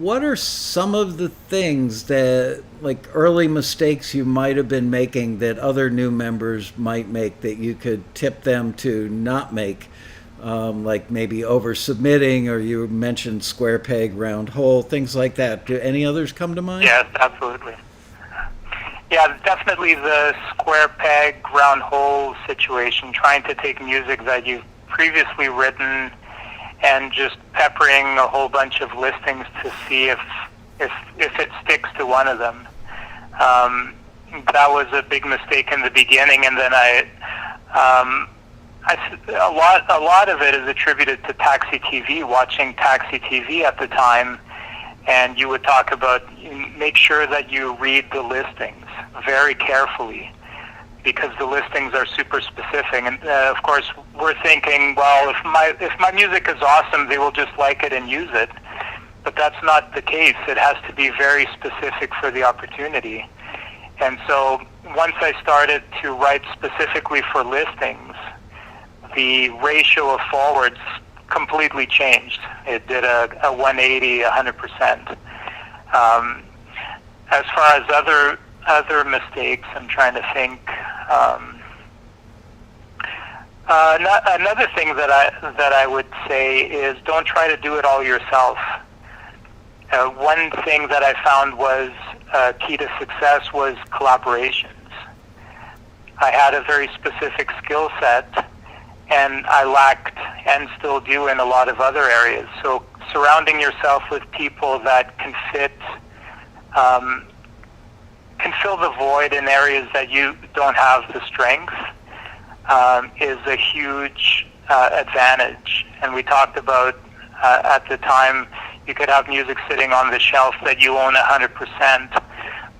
What are some of the things that, like early mistakes you might have been making that other new members might make that you could tip them to not make? Like maybe over submitting, or you mentioned square peg, round hole, things like that. Do any others come to mind? Yes, absolutely. Yeah, definitely the square peg, round hole situation, trying to take music that you've previously written and just peppering a whole bunch of listings to see if it sticks to one of them. That was a big mistake in the beginning, and then a lot of it is attributed to Taxi TV, watching Taxi TV at the time, and you would talk about make sure that you read the listings very carefully because the listings are super specific. And of course, we're thinking, well, if my music is awesome, they will just like it and use it. But that's not the case. It has to be very specific for the opportunity. And so once I started to write specifically for listings, the ratio of forwards completely changed. It did a 180, 100%. As far as other mistakes, I'm trying to think. Another thing that I would say is don't try to do it all yourself. One thing that I found was key to success was collaborations. I had a very specific skill set, and I lacked and still do in a lot of other areas. So surrounding yourself with people that can fill the void in areas that you don't have the strength is a huge advantage. And we talked about at the time, you could have music sitting on the shelf that you own 100%,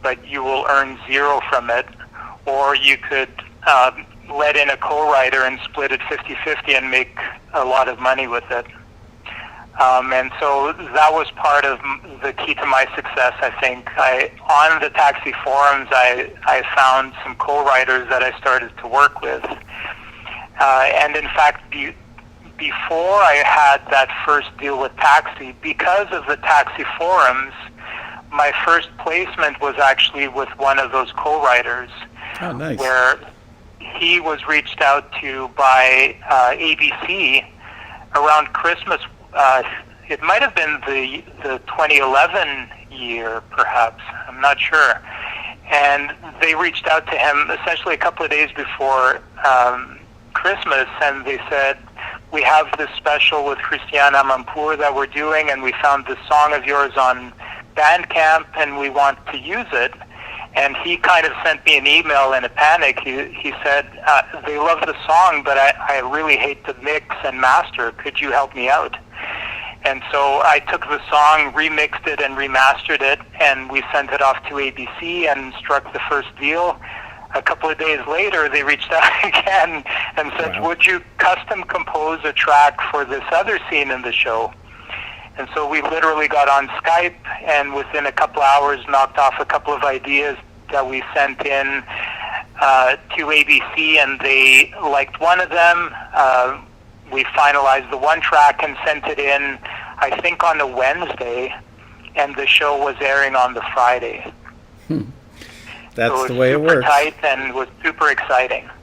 but you will earn zero from it, or you could let in a co-writer and split it 50-50 and make a lot of money with it. And so that was part of the key to my success, I think. On the taxi forums, I found some co-writers that I started to work with. And in fact, before I had that first deal with Taxi, because of the Taxi forums, my first placement was actually with one of those co-writers. Oh, nice. Where he was reached out to by ABC around Christmas. It might have been the 2011 year, perhaps. I'm not sure. And they reached out to him essentially a couple of days before Christmas, and they said, we have this special with Christiane Amanpour that we're doing, and we found this song of yours on Bandcamp, and we want to use it. And he kind of sent me an email in a panic. He said, they love the song, but I really hate to mix and master. Could you help me out? And so I took the song, remixed it, and remastered it, and we sent it off to ABC and struck the first deal. A couple of days later, they reached out again and said, Wow. would you custom compose a track for this other scene in the show? And so we literally got on Skype, and within a couple hours knocked off a couple of ideas that we sent in to ABC, and they liked one of them. We finalized the one track and sent it in, I think, on a Wednesday, and the show was airing on the Friday. That's So the way it was super works. tight and was super exciting.